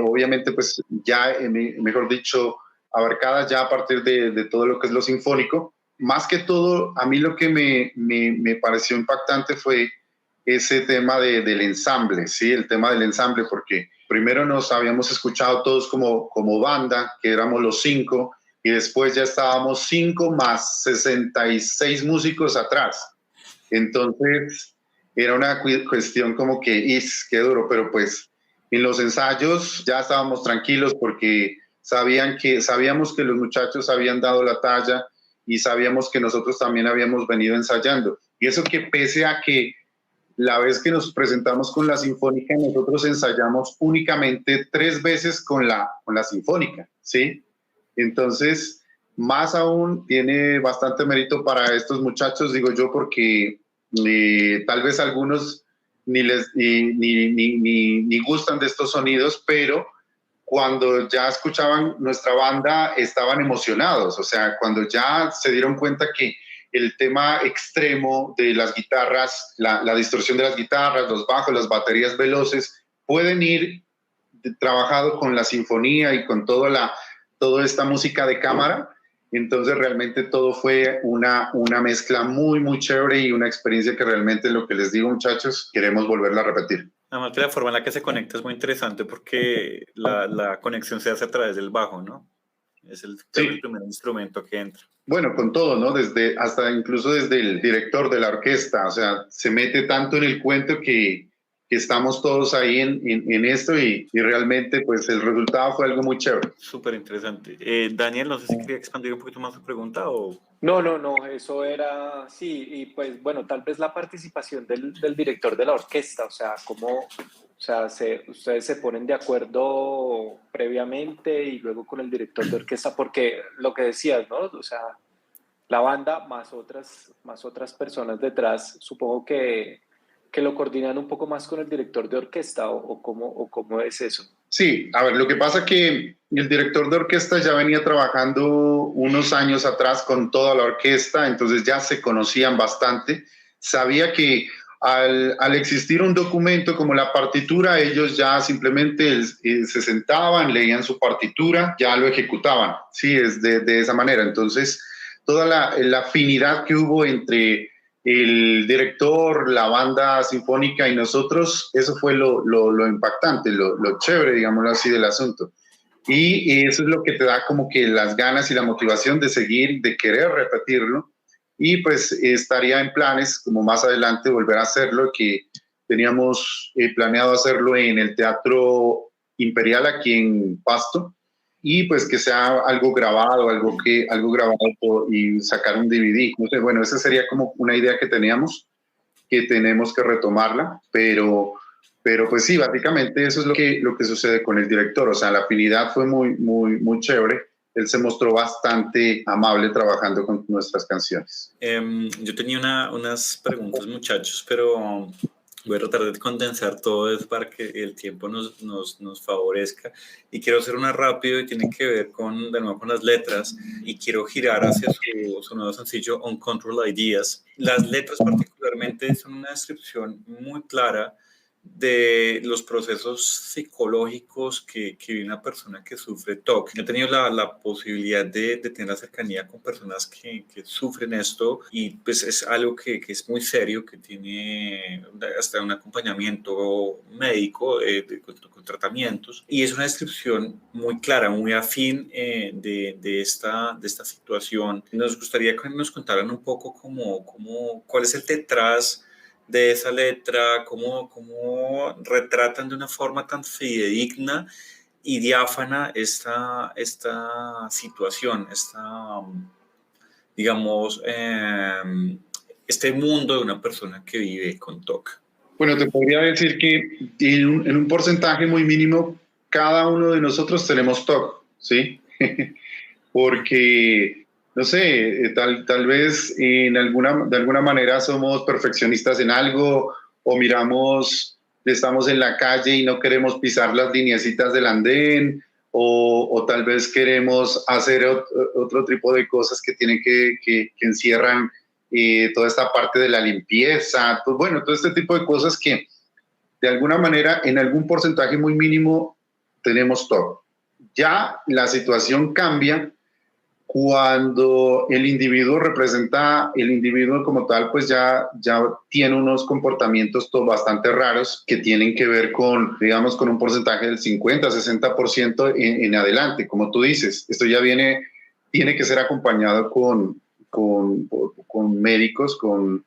obviamente pues ya, mejor dicho, abarcadas ya a partir de todo lo que es lo sinfónico. Más que todo, a mí lo que me pareció impactante fue ese tema del ensamble, ¿sí? El tema del ensamble, porque primero nos habíamos escuchado todos como banda, que éramos los 5, y después ya estábamos 5 más 66 músicos atrás. Entonces, era una cuestión como que, qué duro, pero pues en los ensayos ya estábamos tranquilos porque sabíamos que los muchachos habían dado la talla y sabíamos que nosotros también habíamos venido ensayando. Y eso que pese a que la vez que nos presentamos con la Sinfónica, nosotros ensayamos únicamente 3 veces con la Sinfónica, ¿sí? Entonces, más aún tiene bastante mérito para estos muchachos, digo yo, porque tal vez algunos ni gustan de estos sonidos, pero cuando ya escuchaban nuestra banda estaban emocionados, o sea, cuando ya se dieron cuenta que el tema extremo de las guitarras, la distorsión de las guitarras, los bajos, las baterías veloces, pueden ir trabajado con la sinfonía y con toda esta música de cámara. Entonces realmente todo fue una mezcla muy, muy chévere y una experiencia que realmente, lo que les digo, muchachos, queremos volverla a repetir. Además que la forma en la que se conecta es muy interesante porque la conexión se hace a través del bajo, ¿no? Es el primer instrumento que entra. Bueno, con todo, ¿no? Incluso desde el director de la orquesta, o sea, se mete tanto en el cuento que estamos todos ahí en esto y realmente pues el resultado fue algo muy chévere. Súper interesante. Daniel, no sé si quería expandir un poquito más su pregunta o... No, eso era, sí, y pues bueno, tal vez la participación del director de la orquesta, o sea, ustedes se ponen de acuerdo previamente y luego con el director de orquesta, porque lo que decías, ¿no? O sea, la banda más otras personas detrás, supongo que lo coordinan un poco más con el director de orquesta o cómo es eso. Sí, a ver, lo que pasa que el director de orquesta ya venía trabajando unos años atrás con toda la orquesta, entonces ya se conocían bastante. Sabía que al existir un documento como la partitura, ellos ya simplemente se sentaban, leían su partitura, ya lo ejecutaban. Sí, es de esa manera. Entonces, toda la afinidad que hubo entre el director, la banda sinfónica y nosotros, eso fue lo impactante, lo chévere, digámoslo así, del asunto. Y eso es lo que te da como que las ganas y la motivación de seguir, de querer repetirlo. Y pues estaría en planes, como más adelante, volver a hacerlo, que teníamos planeado hacerlo en el Teatro Imperial aquí en Pasto, y pues que sea algo grabado, algo grabado y sacar un DVD. Entonces, bueno, esa sería como una idea que teníamos, que tenemos que retomarla, pero pues sí, básicamente eso es lo que sucede con el director. O sea, la afinidad fue muy, muy, muy chévere. Él se mostró bastante amable trabajando con nuestras canciones. Yo tenía unas preguntas, muchachos, pero voy a tratar de condensar todo eso para que el tiempo nos favorezca. Y quiero hacer una rápido y tiene que ver de nuevo con las letras. Y quiero girar hacia su nuevo sencillo, Uncontrolled Ideas. Las letras particularmente son una descripción muy clara de los procesos psicológicos que vive una persona que sufre TOC. He tenido la posibilidad de tener la cercanía con personas que sufren esto y pues es algo que es muy serio, que tiene hasta un acompañamiento médico con tratamientos, y es una descripción muy clara, muy afín de esta situación. Nos gustaría que nos contaran un poco cuál es el detrás de esa letra, cómo retratan de una forma tan fidedigna y diáfana esta situación, digamos, este mundo de una persona que vive con TOC. Bueno, te podría decir que en un porcentaje muy mínimo, cada uno de nosotros tenemos TOC, ¿sí? Porque no sé, tal vez de alguna manera somos perfeccionistas en algo, o estamos en la calle y no queremos pisar las lineecitas del andén, o tal vez queremos hacer otro tipo de cosas que tienen que encierran toda esta parte de la limpieza, pues bueno, todo este tipo de cosas que de alguna manera en algún porcentaje muy mínimo tenemos TOC. Ya la situación cambia cuando el individuo como tal, pues ya tiene unos comportamientos bastante raros que tienen que ver con, digamos, con un porcentaje del 50-60% en adelante. Como tú dices, esto ya tiene que ser acompañado con médicos, con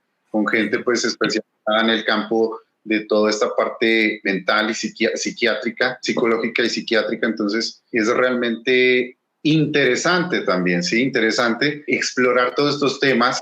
gente pues especializada en el campo de toda esta parte mental y psicológica y psiquiátrica. Entonces es realmente interesante también, sí, interesante explorar todos estos temas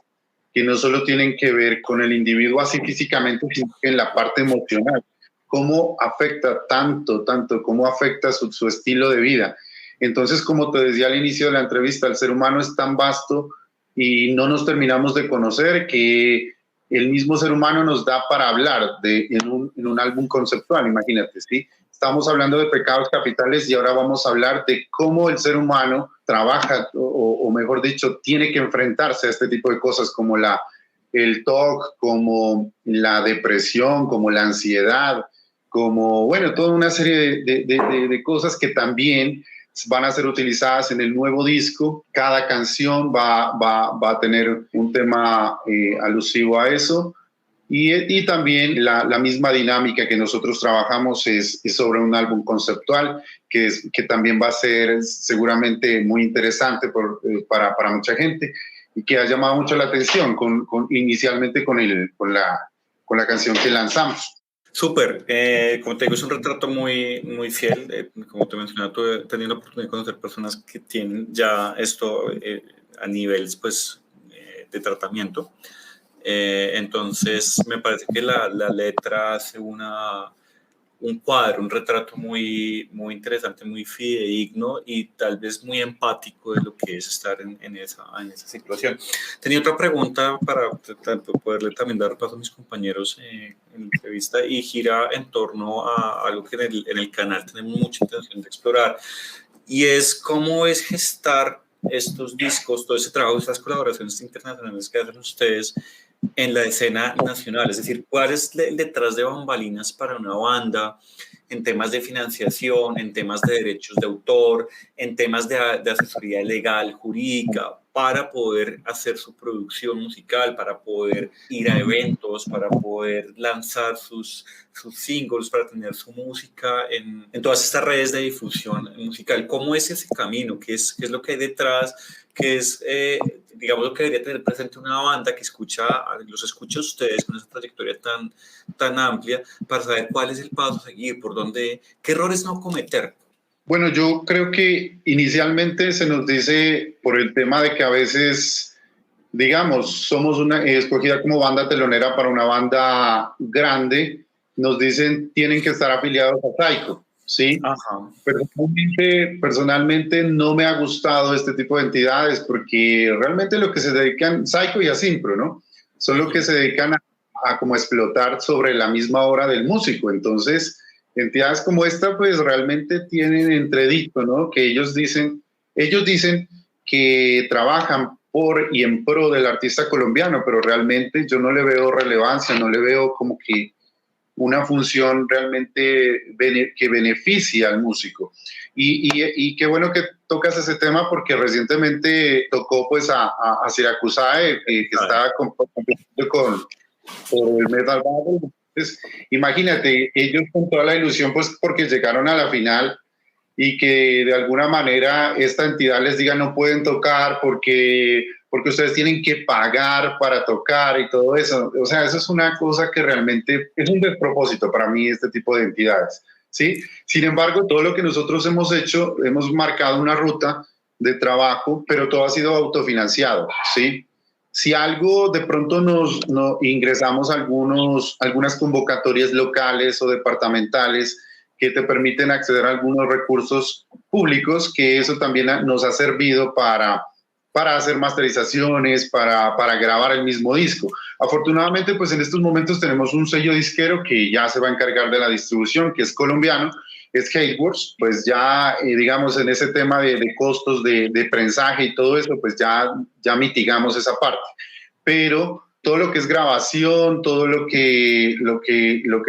que no solo tienen que ver con el individuo así físicamente, sino que en la parte emocional, cómo afecta tanto, cómo afecta su estilo de vida. Entonces, como te decía al inicio de la entrevista, el ser humano es tan vasto y no nos terminamos de conocer que el mismo ser humano nos da para hablar en un álbum conceptual, imagínate, ¿sí? Estamos hablando de pecados capitales y ahora vamos a hablar de cómo el ser humano trabaja, o mejor dicho, tiene que enfrentarse a este tipo de cosas como el TOC, como la depresión, como la ansiedad, como, bueno, toda una serie de cosas que también van a ser utilizadas en el nuevo disco. Cada canción va a tener un tema alusivo a eso. Y también la misma dinámica que nosotros trabajamos es sobre un álbum conceptual que también va a ser seguramente muy interesante para mucha gente y que ha llamado mucho la atención inicialmente con la canción que lanzamos. Súper, como te digo, es un retrato muy, muy fiel. Como te mencionaba, tuve tenido la oportunidad de conocer personas que tienen ya esto a niveles pues, de tratamiento. Entonces, me parece que la letra hace un cuadro, un retrato muy, muy interesante, muy fidedigno y tal vez muy empático de lo que es estar en esa situación. Tenía otra pregunta para poderle también dar paso a mis compañeros en la entrevista y gira en torno a algo que en el canal tenemos mucha intención de explorar y es cómo es gestar estos discos, todo ese trabajo, estas colaboraciones internacionales que hacen ustedes en la escena nacional, es decir, cuál es el detrás de bambalinas para una banda en temas de financiación, en temas de derechos de autor, en temas de asesoría legal, jurídica, para poder hacer su producción musical, para poder ir a eventos, para poder lanzar sus singles, para tener su música en todas estas redes de difusión musical. ¿Cómo es ese camino? ¿Qué es lo que hay detrás? ¿Qué es, digamos, lo que debería tener presente una banda que los escucha a ustedes con esa trayectoria tan amplia para saber cuál es el paso a seguir, por dónde, qué errores no cometer? Bueno, yo creo que inicialmente se nos dice por el tema de que a veces, digamos, somos escogida como banda telonera para una banda grande, nos dicen tienen que estar afiliados a Syco, ¿sí? Ajá. Personalmente no me ha gustado este tipo de entidades porque realmente lo que se dedican, Syco y Asimpro, ¿no? Son los que se dedican a como explotar sobre la misma obra del músico. Entonces, entidades como esta pues realmente tienen entredicto, ¿no? Que ellos dicen que trabajan por y en pro del artista colombiano, pero realmente yo no le veo relevancia, no le veo como que una función realmente que beneficie al músico. Y qué bueno que tocas ese tema porque recientemente tocó pues a Siracusae, que estaba compitiendo con el Metal Battle. Entonces, imagínate, ellos con toda la ilusión pues porque llegaron a la final y que de alguna manera esta entidad les diga no pueden tocar porque ustedes tienen que pagar para tocar y todo eso. O sea, eso es una cosa que realmente es un despropósito para mí, este tipo de entidades, ¿sí? Sin embargo, todo lo que nosotros hemos hecho, hemos marcado una ruta de trabajo, pero todo ha sido autofinanciado, ¿sí? Si algo de pronto nos ingresamos a algunas convocatorias locales o departamentales que te permiten acceder a algunos recursos públicos, que eso también nos ha servido para hacer masterizaciones, para grabar el mismo disco. Afortunadamente, pues en estos momentos tenemos un sello disquero que ya se va a encargar de la distribución, que es colombiano, es Hateworks, pues ya, digamos, en ese tema de costos de prensaje y todo eso, pues ya mitigamos esa parte. Pero todo lo que es grabación, todo lo que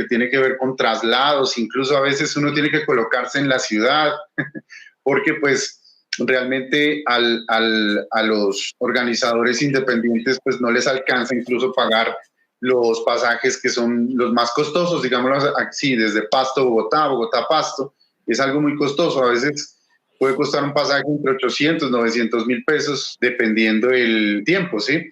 tiene que ver con traslados, incluso a veces uno tiene que colocarse en la ciudad, porque pues realmente a los organizadores independientes pues no les alcanza incluso pagar los pasajes que son los más costosos, digámoslo así, desde Pasto, Bogotá, Pasto, es algo muy costoso, a veces puede costar un pasaje entre 800, 900 mil pesos, dependiendo del tiempo, ¿sí?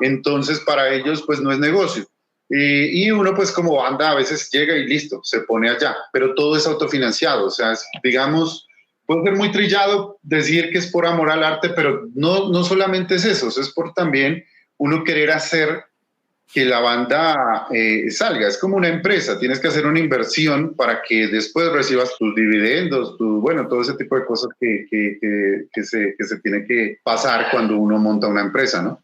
Entonces para ellos pues no es negocio. Y uno pues como banda a veces llega y listo, se pone allá, pero todo es autofinanciado, o sea, digamos, puede ser muy trillado decir que es por amor al arte, pero no solamente es eso, es por también uno querer hacer que la banda salga. Es como una empresa, tienes que hacer una inversión para que después recibas tus dividendos, bueno, todo ese tipo de cosas que se tiene que pasar cuando uno monta una empresa, ¿no?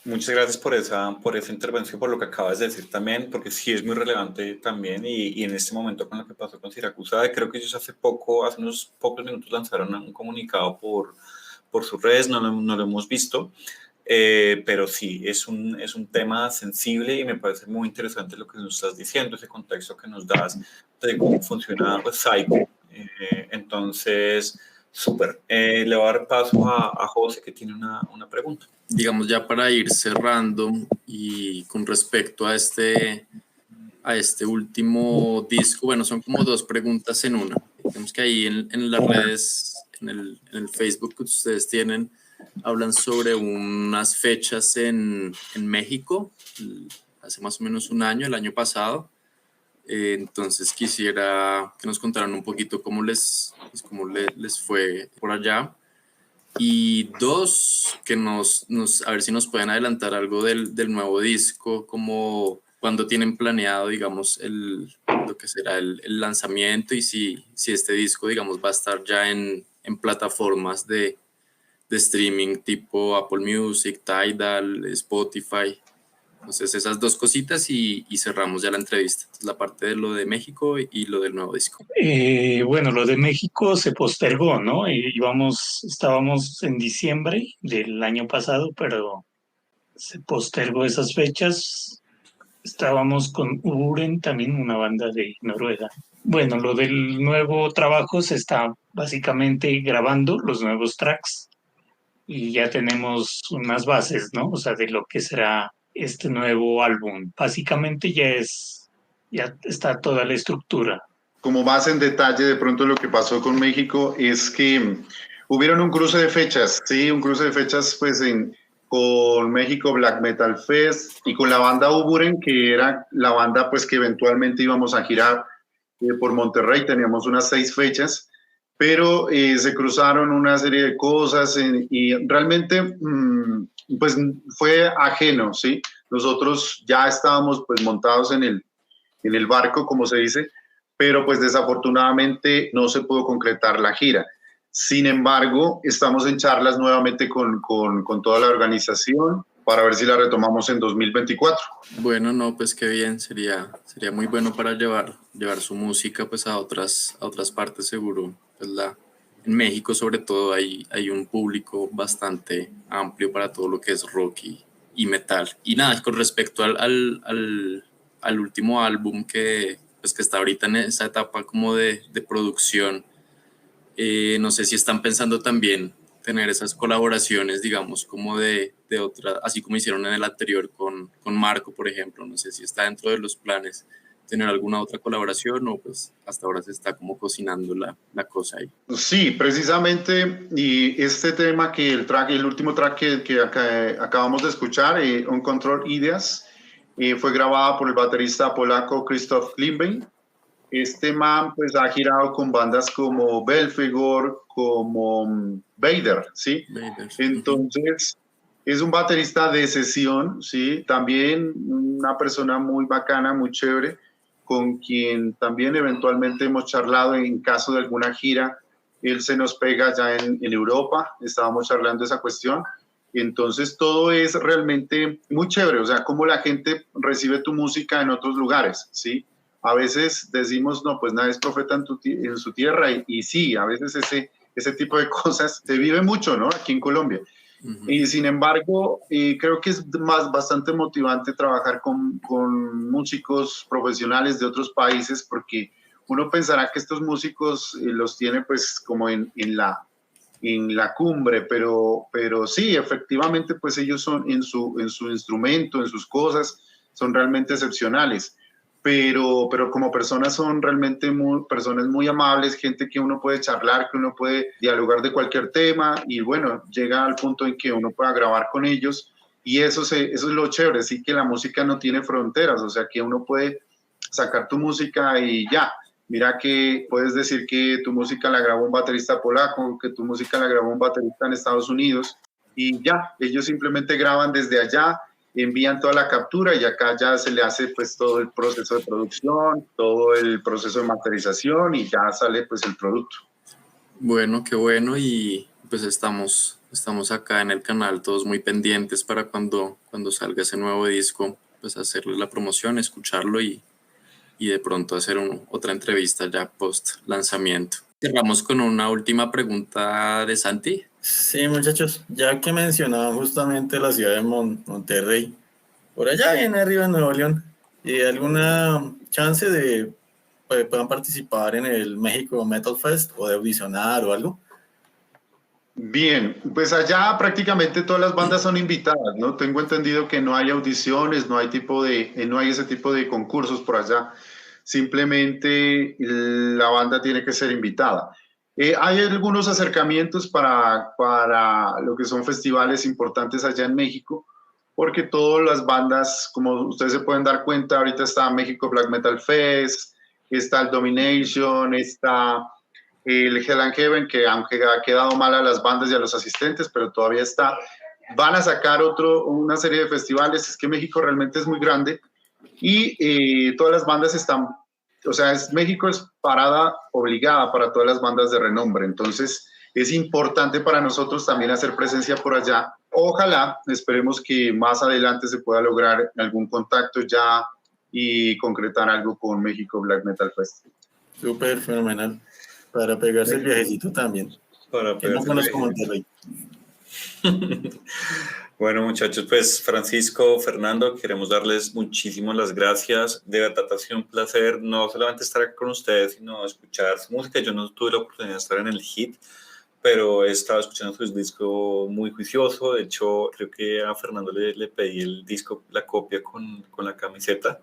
Muchas gracias por esa intervención, por lo que acabas de decir también, porque sí es muy relevante también y en este momento con lo que pasó con Siracusa, creo que ellos hace unos pocos minutos lanzaron un comunicado por sus redes, no lo hemos visto, pero sí, es un tema sensible y me parece muy interesante lo que nos estás diciendo, ese contexto que nos das de cómo funciona pues, Psycho. Entonces, súper. Le voy a dar paso a José, que tiene una pregunta. Digamos, ya para ir cerrando y con respecto a este último disco, bueno, son como dos preguntas en una. Digamos que ahí en las redes, en el Facebook que ustedes tienen, hablan sobre unas fechas en México, hace más o menos un año, el año pasado. Entonces quisiera que nos contaran un poquito cómo les fue por allá. Y dos, que a ver si nos pueden adelantar algo del nuevo disco, como cuando tienen planeado, digamos, lo que será el lanzamiento y si este disco, digamos, va a estar ya en plataformas de streaming tipo Apple Music, Tidal, Spotify. Entonces esas dos cositas y cerramos ya la entrevista. Entonces, la parte de lo de México y lo del nuevo disco. Bueno, lo de México se postergó, ¿no? Estábamos en diciembre del año pasado, pero se postergó esas fechas. Estábamos con Uren, también una banda de Noruega. Bueno, lo del nuevo trabajo se está básicamente grabando los nuevos tracks y ya tenemos unas bases, ¿no? O sea, de lo que será este nuevo álbum. Básicamente ya está toda la estructura. Como más en detalle, de pronto lo que pasó con México es que hubieron un cruce de fechas, ¿sí? Un cruce de fechas pues con México Black Metal Fest y con la banda Uburen, que era la banda pues que eventualmente íbamos a girar por Monterrey, teníamos unas 6 fechas, pero se cruzaron una serie de cosas y realmente pues fue ajeno, ¿sí? Nosotros ya estábamos pues montados en el barco, como se dice, pero pues desafortunadamente no se pudo concretar la gira. Sin embargo, estamos en charlas nuevamente con toda la organización para ver si la retomamos en 2024. Bueno, no, pues qué bien, sería muy bueno para llevar su música pues a otras partes seguro. Pues en México sobre todo hay un público bastante amplio para todo lo que es rock y metal. Y nada, con respecto al último álbum que está ahorita en esa etapa como de producción, no sé si están pensando también tener esas colaboraciones, digamos, como de otra, así como hicieron en el anterior con Marco, por ejemplo. No sé si está dentro de los planes tener alguna otra colaboración o pues hasta ahora se está como cocinando la cosa ahí. Sí, precisamente, y este tema que el último track que acabamos de escuchar, On Control Ideas, fue grabada por el baterista polaco Krzysztof Klimbein. Este man pues ha girado con bandas como Belfegor, como Vader, ¿sí? Vader. Entonces, es un baterista de sesión, ¿sí? También una persona muy bacana, muy chévere, con quien también eventualmente hemos charlado en caso de alguna gira. Él se nos pega ya en Europa, estábamos charlando esa cuestión. Entonces, todo es realmente muy chévere, o sea, cómo la gente recibe tu música en otros lugares, ¿sí? A veces decimos, no, pues nadie es profeta en su tierra, y sí, a veces ese tipo de cosas se vive mucho, ¿no? Aquí en Colombia. Uh-huh. Y sin embargo, creo que es bastante motivante trabajar con músicos profesionales de otros países, porque uno pensará que estos músicos los tiene pues como en la cumbre, pero sí, efectivamente, pues ellos son en su instrumento, en sus cosas, son realmente excepcionales. Pero como personas son realmente personas muy amables, gente que uno puede charlar, que uno puede dialogar de cualquier tema, y bueno, llega al punto en que uno pueda grabar con ellos, y eso es lo chévere, sí, que la música no tiene fronteras, o sea, que uno puede sacar tu música y ya. Mira que puedes decir que tu música la grabó un baterista polaco, que tu música la grabó un baterista en Estados Unidos, y ya, ellos simplemente graban desde allá envían toda la captura y acá ya se le hace pues todo el proceso de producción, todo el proceso de masterización y ya sale pues el producto. Bueno, qué bueno, y pues estamos acá en el canal todos muy pendientes para cuando salga ese nuevo disco, pues hacerle la promoción, escucharlo y de pronto hacer otra entrevista ya post lanzamiento. Cerramos con una última pregunta de Santi. Sí, muchachos, ya que mencionaban justamente la ciudad de Monterrey, por allá viene arriba en Nuevo León, ¿y alguna chance de puedan participar en el México Metal Fest o de audicionar o algo? Bien, pues allá prácticamente todas las bandas son invitadas, ¿no? Tengo entendido que no hay audiciones, no hay no hay ese tipo de concursos por allá. Simplemente la banda tiene que ser invitada. Hay algunos acercamientos para lo que son festivales importantes allá en México, porque todas las bandas, como ustedes se pueden dar cuenta, ahorita está México Black Metal Fest, está el Domination, está el Hell and Heaven, que aunque ha quedado mal a las bandas y a los asistentes, pero todavía está. Van a sacar una serie de festivales. Es que México realmente es muy grande y todas las bandas están, o sea, México es parada obligada para todas las bandas de renombre. Entonces es importante para nosotros también hacer presencia por allá. Ojalá, esperemos que más adelante se pueda lograr algún contacto ya y concretar algo con México Black Metal Fest. Súper fenomenal. Para pegarse el viajecito también. Para Que no pegarse conozco el Monterrey. Bueno, muchachos, pues Francisco, Fernando, queremos darles muchísimas las gracias. De verdad ha sido un placer no solamente estar aquí con ustedes, sino escuchar su música. Yo no tuve la oportunidad de estar en el HIT, pero he estado escuchando su disco muy juicioso. De hecho, creo que a Fernando le pedí el disco, la copia con la camiseta,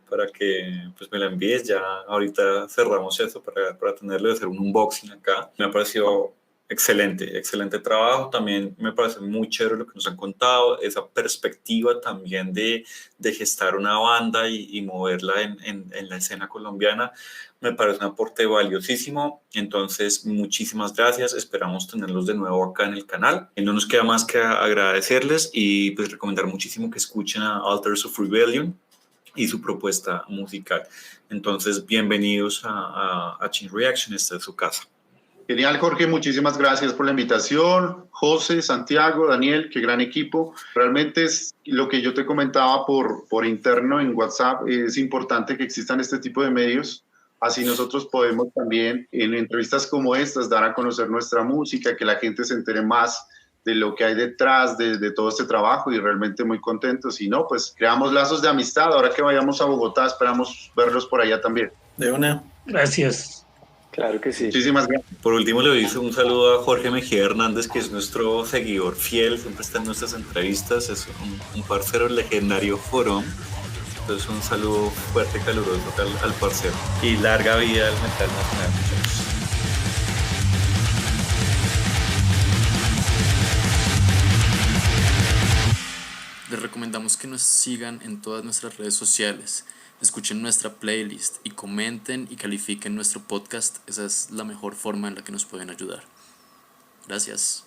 para que pues me la envíes. Ya ahorita cerramos eso para tenerle, hacer un unboxing acá. Me ha parecido excelente, excelente trabajo. También me parece muy chévere lo que nos han contado, esa perspectiva también de gestar una banda y moverla en la escena colombiana. Me parece un aporte valiosísimo. Entonces, muchísimas gracias. Esperamos tenerlos de nuevo acá en el canal. Y no nos queda más que agradecerles y pues recomendar muchísimo que escuchen a Altars of Rebellion y su propuesta musical. Entonces, bienvenidos a Chain Reaction, esta es su casa. Genial, Jorge, muchísimas gracias por la invitación. José, Santiago, Daniel, qué gran equipo. Realmente es lo que yo te comentaba por interno en WhatsApp, es importante que existan este tipo de medios. Así nosotros podemos también en entrevistas como estas dar a conocer nuestra música, que la gente se entere más de lo que hay detrás de todo este trabajo y realmente muy contentos. Y no, pues creamos lazos de amistad. Ahora que vayamos a Bogotá, esperamos verlos por allá también. De una. Gracias. Claro que sí. Muchísimas gracias. Por último, le doy un saludo a Jorge Mejía Hernández, que es nuestro seguidor fiel, siempre está en nuestras entrevistas, es un parcero legendario Forón. Entonces, un saludo fuerte y caluroso al parcero. Y larga vida al metal nacional, muchachos. Les recomendamos que nos sigan en todas nuestras redes sociales, escuchen nuestra playlist y comenten y califiquen nuestro podcast. Esa es la mejor forma en la que nos pueden ayudar. Gracias.